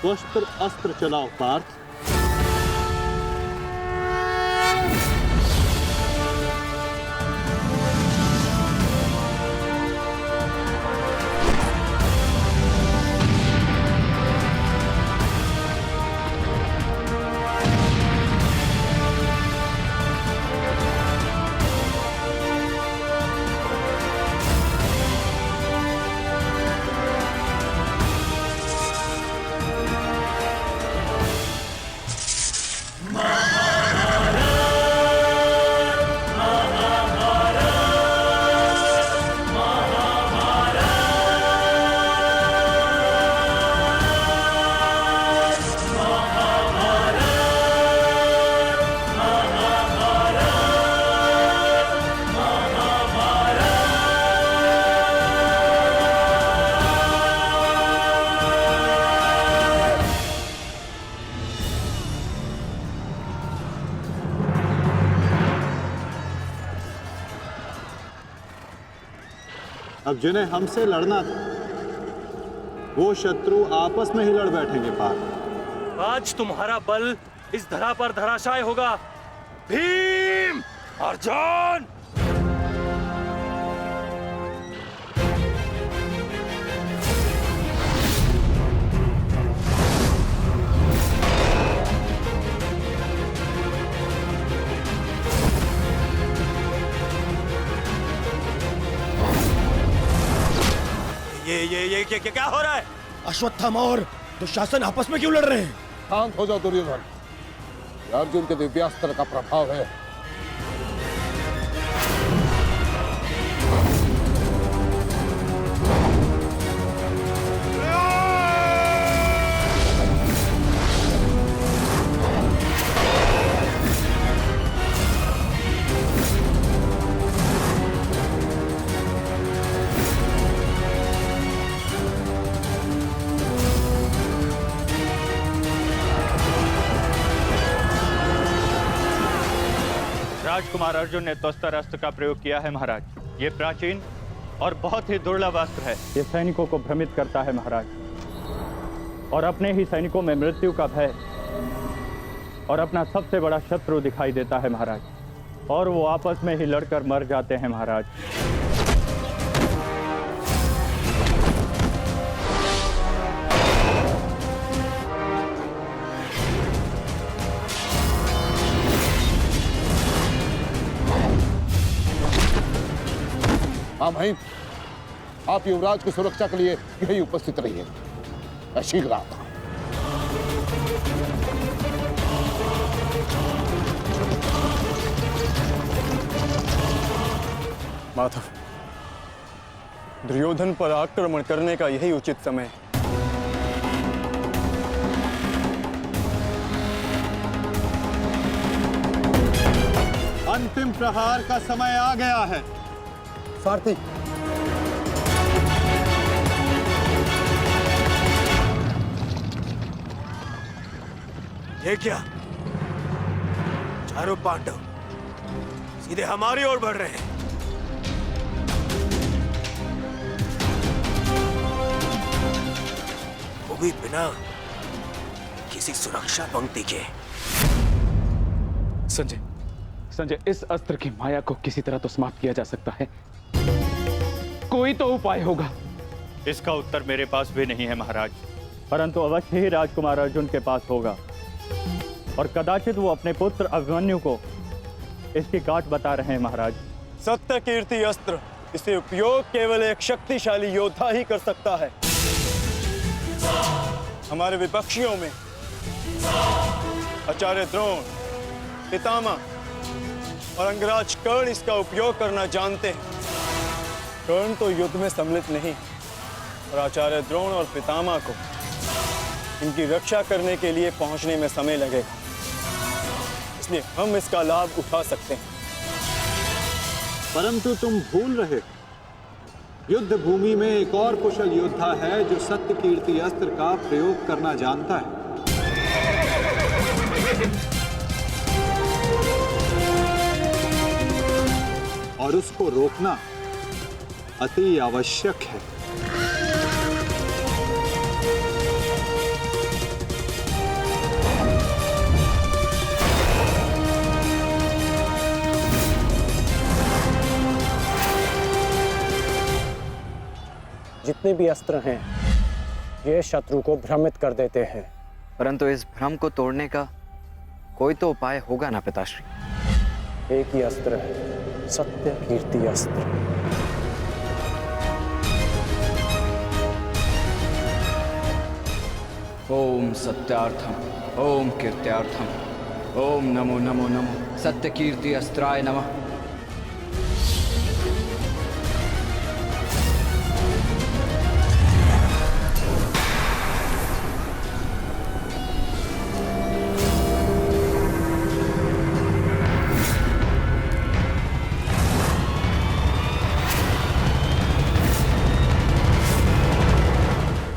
स्वस्त्र अस्त्र चलाओ पार्थ। अब जिन्हें हमसे लड़ना था वो शत्रु आपस में ही लड़ बैठेंगे पार्थ। आज तुम्हारा बल इस धरा पर धराशाय होगा। भीम, अर्जुन! ये क्या हो रहा है? अश्वत्थामा और दुशासन आपस में क्यों लड़ रहे हैं? शांत हो जाओ दुर्योधन, ये अर्जुन के दिव्यास्त्र का प्रभाव है। राजकुमार अर्जुन ने त्वस्त्र अस्त्र का प्रयोग किया है महाराज। ये प्राचीन और बहुत ही दुर्लभ अस्त्र है। ये सैनिकों को भ्रमित करता है महाराज, और अपने ही सैनिकों में मृत्यु का भय और अपना सबसे बड़ा शत्रु दिखाई देता है महाराज, और वो आपस में ही लड़कर मर जाते हैं महाराज। हाँ भाई, आप युवराज की सुरक्षा के लिए यही उपस्थित रहिए। मैं शीघ्र आता हूं। माधव, दुर्योधन पर आक्रमण करने का यही उचित समय है। अंतिम प्रहार का समय आ गया है। सारथी, ये क्या? चारों पांडव सीधे हमारी ओर बढ़ रहे हैं। वो भी बिना किसी सुरक्षा पंक्ति के। संजय, इस अस्त्र की माया को किसी तरह तो समाप्त किया जा सकता है। कोई तो उपाय होगा। इसका उत्तर मेरे पास भी नहीं है महाराज, परंतु अवश्य ही राजकुमार अर्जुन के पास होगा, और कदाचित वो अपने पुत्र अभिमन्यु को इसकी गांठ बता रहे हैं महाराज। सत्य कीर्ति अस्त्र, इसे उपयोग केवल एक शक्तिशाली योद्धा ही कर सकता है। हमारे विपक्षियों में आचार्य द्रोण, पितामह और अंगराज कर्ण इसका उपयोग करना जानते हैं। कर्ण तो युद्ध में सम्मिलित नहीं, और आचार्य द्रोण और पितामह को इनकी रक्षा करने के लिए पहुंचने में समय लगेगा, इसलिए हम इसका लाभ उठा सकते हैं। परंतु तुम भूल रहे, युद्ध भूमि में एक और कुशल योद्धा है जो सत्य कीर्ति अस्त्र का प्रयोग करना जानता है। और उसको रोकना अति आवश्यक है। जितने भी अस्त्र हैं ये शत्रु को भ्रमित कर देते हैं। परंतु इस भ्रम को तोड़ने का कोई तो उपाय होगा ना पिताश्री? एक ही अस्त्र है, सत्य कीर्ति अस्त्र। ओम सत्यार्थम ओम कीर्त्यार्थम ओम नमो नमो नमो सत्य कीर्ति अस्त्राय नमः।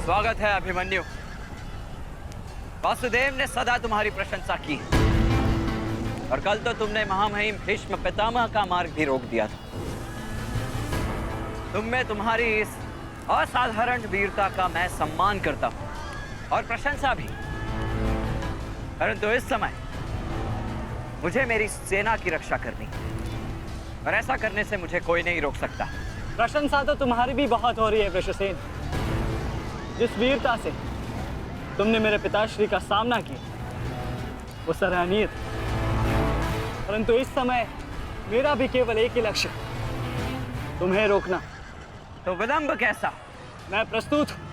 स्वागत है अभिमन्यु। वासुदेव ने सदा तुम्हारी प्रशंसा की और कल तो तुमने महामहिम भीष्म पितामह का मार्ग भी रोक दिया था। तुम में तुम्हारी इस असाधारण वीरता का मैं सम्मान करता हूं और प्रशंसा भी। परंतु इस समय मुझे मेरी सेना की रक्षा करनी है और ऐसा करने से मुझे कोई नहीं रोक सकता। प्रशंसा तो तुम्हारी भी बहुत हो रही है वृषसेन। जिस वीरता से तुमने मेरे पिताश्री का सामना किया वो सराहनीय था। परंतु इस समय मेरा भी केवल एक ही लक्ष्य, तुम्हें रोकना। तो विलंब कैसा? मैं प्रस्तुत हूं।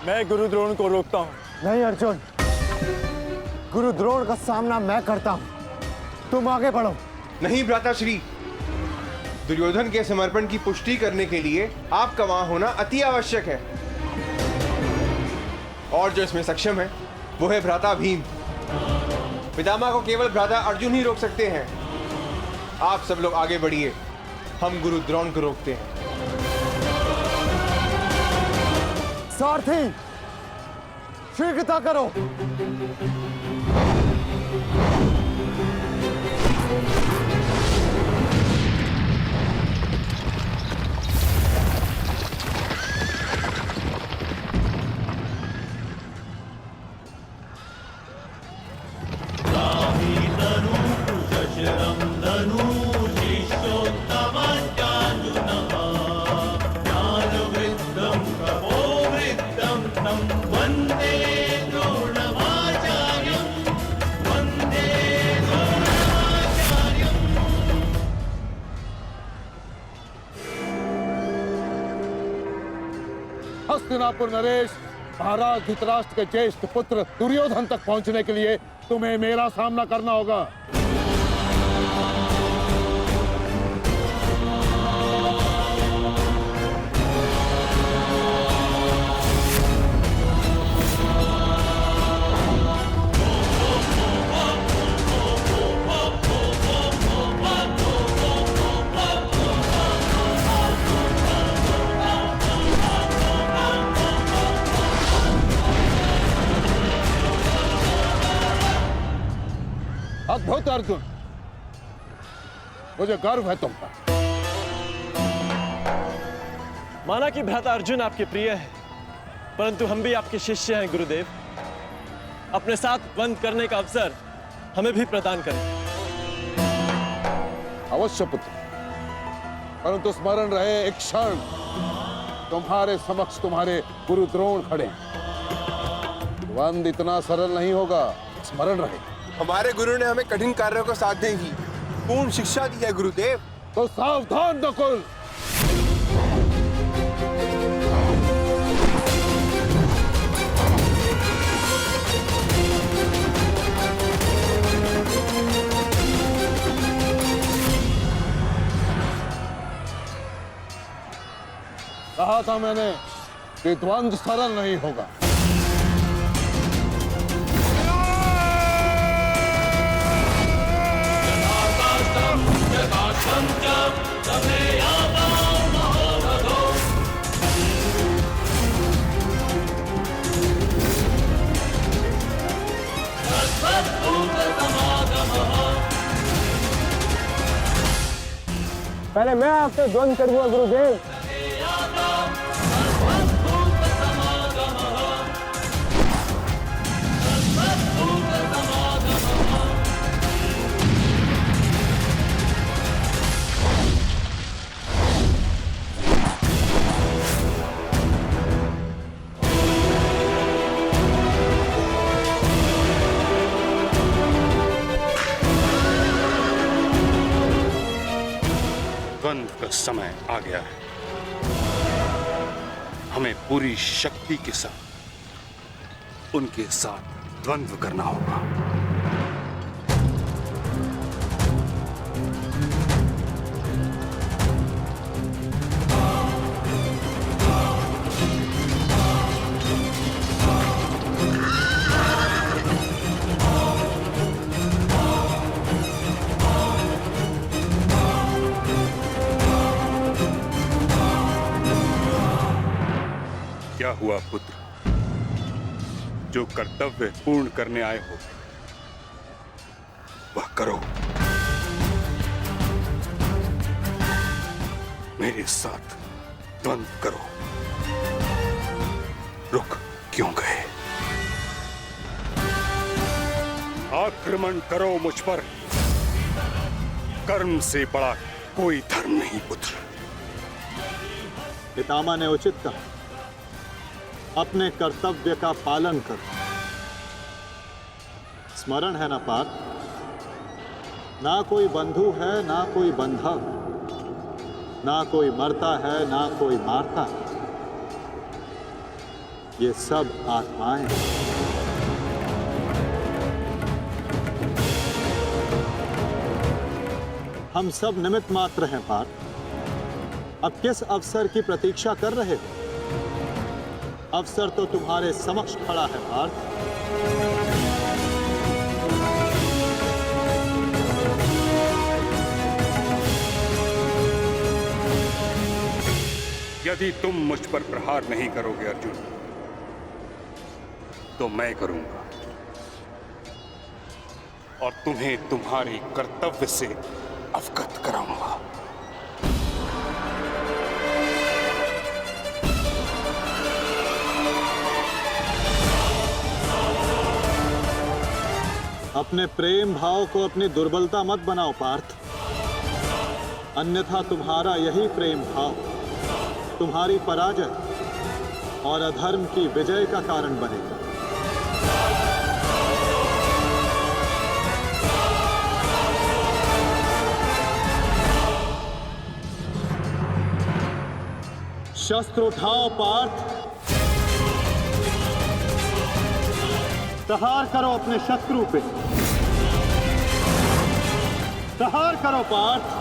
मैं गुरु द्रोण को रोकता हूँ। नहीं अर्जुन, गुरु द्रोण का सामना मैं करता हूँ, तुम आगे बढ़ो। नहीं भ्राताश्री, दुर्योधन के समर्पण की पुष्टि करने के लिए आपका वहां होना अति आवश्यक है और जो इसमें सक्षम है वो है भ्राता भीम। पितामह को केवल भ्राता अर्जुन ही रोक सकते हैं। आप सब लोग आगे बढ़िए, हम गुरु द्रोण को रोकते हैं। सारथी, शीघ्रता करो। हस्तिनापुर नरेश, महाराज धृतराष्ट्र के ज्येष्ठ पुत्र दुर्योधन तक पहुंचने के लिए तुम्हें मेरा सामना करना होगा। अद्भुत अर्जुन, मुझे गर्व है तुम पर। माना कि भ्राता अर्जुन आपके प्रिय है, परंतु हम भी आपके शिष्य हैं गुरुदेव। अपने साथ बंद करने का अवसर हमें भी प्रदान करें। अवश्य पुत्र, परंतु स्मरण रहे एक क्षण तुम्हारे समक्ष तुम्हारे गुरु द्रोण खड़े हैं। बंद इतना सरल नहीं होगा, स्मरण रहे। हमारे गुरु ने हमें कठिन कार्यों को साधने की पूर्ण शिक्षा दी है गुरुदेव। तो सावधान नकुल। कहा था मैंने कि द्वंद्व सरल नहीं होगा। पहले मैं आपसे द्वंद करूंगा गुरुदेव। द्वंद्व का समय आ गया है। हमें पूरी शक्ति के साथ उनके साथ द्वंद्व करना होगा। क्या हुआ पुत्र? जो कर्तव्य पूर्ण करने आए हो वह करो। मेरे साथ द्वंद्व करो। रुक क्यों गए? आक्रमण करो मुझ पर। कर्म से बड़ा कोई धर्म नहीं पुत्र। पितामह ने उचित कहा, अपने कर्तव्य का पालन करो। स्मरण है ना पार्थ, ना कोई बंधु है ना कोई बंधव, ना कोई मरता है ना कोई मारता है, ये सब आत्माएं हैं। हम सब निमित्त मात्र हैं पार्थ। अब किस अवसर की प्रतीक्षा कर रहे हो? अवसर तो तुम्हारे समक्ष खड़ा है पार्थ। यदि तुम मुझ पर प्रहार नहीं करोगे अर्जुन, तो मैं करूंगा और तुम्हें तुम्हारे कर्तव्य से अवगत कराऊंगा। अपने प्रेम भाव को अपनी दुर्बलता मत बनाओ पार्थ, अन्यथा तुम्हारा यही प्रेम भाव तुम्हारी पराजय और अधर्म की विजय का कारण बनेगा। शस्त्र उठाओ पार्थ, प्रहार करो अपने शत्रु पे। प्रहार करो पार्थ।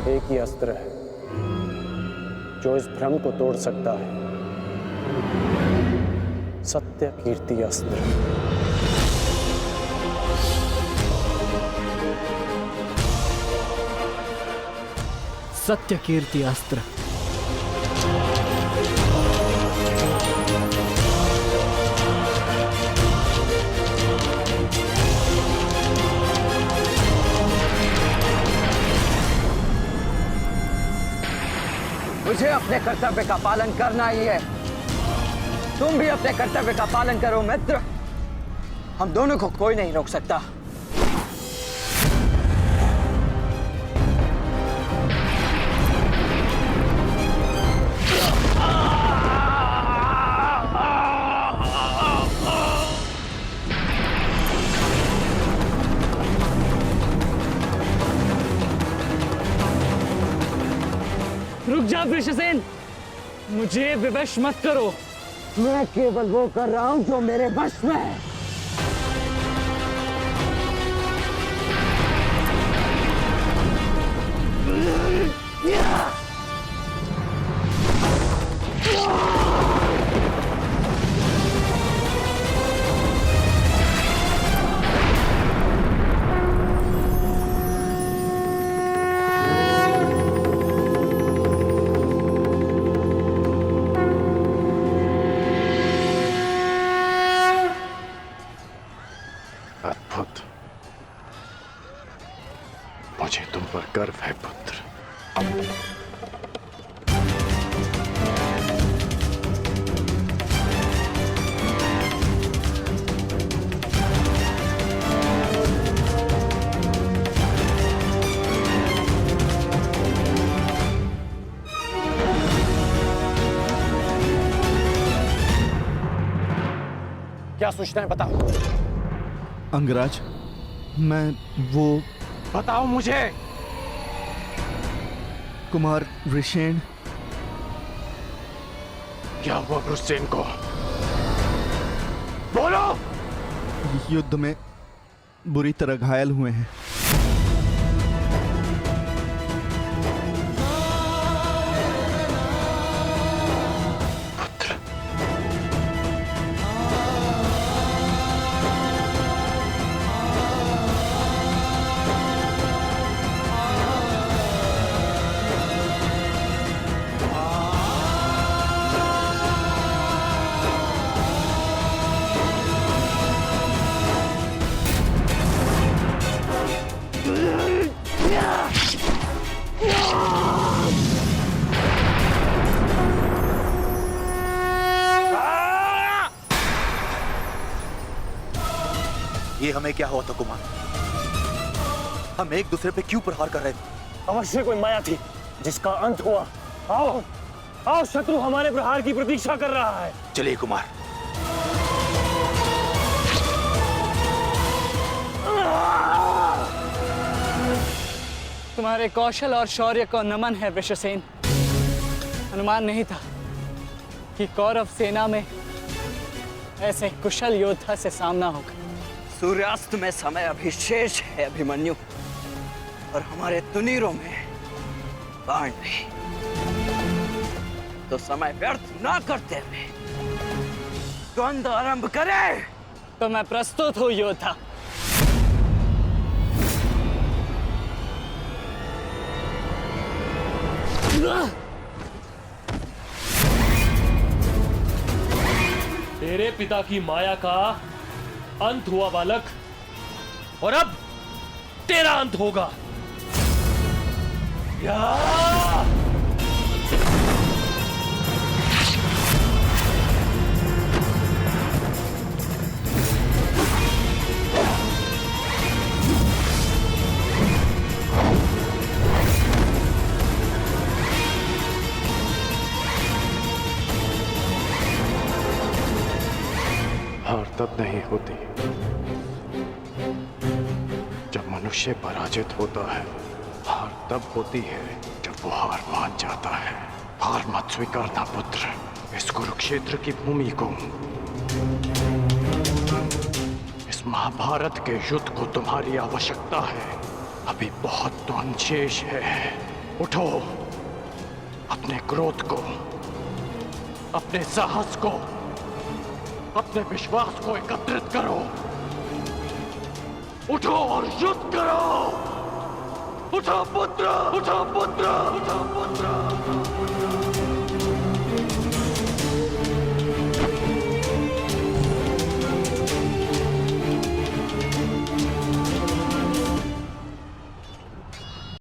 एक ही अस्त्र है जो इस भ्रम को तोड़ सकता है, सत्य कीर्ति अस्त्र। सत्य कीर्ति अस्त्र। मुझे अपने कर्तव्य का पालन करना ही है। तुम भी अपने कर्तव्य का पालन करो मित्र। हम दोनों को कोई नहीं रोक सकता। रुक जा वृषसेन, मुझे विवश मत करो। मैं केवल वो कर रहा हूं जो मेरे वश में है। अद्भुत। मुझे तुम पर गर्व है पुत्र। क्या सूचना है बताओ। अंगराज, मैं वो बताओ मुझे। कुमार ऋषेण। क्या हुआ वृषसेन को? बोलो। युद्ध में बुरी तरह घायल हुए हैं। ये हमें क्या हुआ था कुमार? हम एक दूसरे पे क्यों प्रहार कर रहे थे? अवश्य कोई माया थी जिसका अंत हुआ। आओ आओ, शत्रु हमारे प्रहार की प्रतीक्षा कर रहा है। चलिए कुमार। तुम्हारे कौशल और शौर्य को नमन है वृषसेन। अनुमान नहीं था कि कौरव सेना में ऐसे कुशल योद्धा से सामना होगा। सूर्यास्त में समय अभी शेष है अभिमन्यु, और हमारे तुनीरों में बाण नहीं। तो समय व्यर्थ ना करते हुए द्वंद्व आरंभ करें। तो मैं प्रस्तुत हूं योद्धा। तेरे पिता की माया का अंत हुआ बालक, और अब तेरा अंत होगा। हार तब नहीं होती जब मनुष्य पराजित होता है। हार तब होती है जब वो हार मान जाता है। हार मत स्वीकारना पुत्र। इस कुरुक्षेत्र की भूमि को, इस महाभारत के युद्ध को तुम्हारी आवश्यकता है। अभी बहुत तो शेष है। उठो, अपने क्रोध को, अपने साहस को, अपने विश्वास को एकत्रित करो। उठो और युद्ध करो। उठो पुत्र, उठो पुत्र, उठो पुत्र।